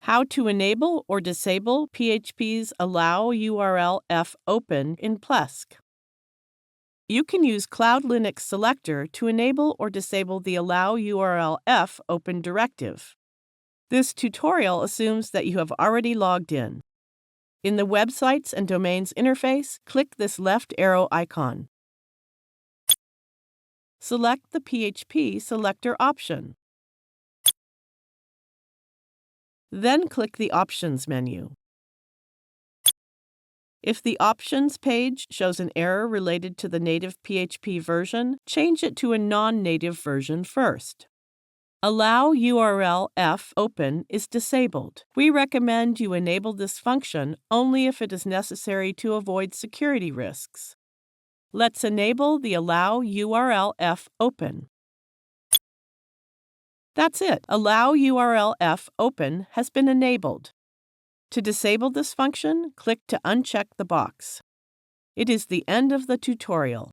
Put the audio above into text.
How to enable or disable PHP's Allow URL F open in Plesk. You can use CloudLinux Selector to enable or disable the Allow URL F open directive. This tutorial assumes that you have already logged in. In the Websites and Domains interface, click this left arrow icon. Select the PHP Selector option. Then click the Options menu. If the Options page shows an error related to the native PHP version, change it to a non-native version first. Allow URL F open is disabled. We recommend you enable this function only if it is necessary to avoid security risks. Let's enable the Allow URL F open. That's it. Allow URL F open has been enabled. To disable this function, click to uncheck the box. It is the end of the tutorial.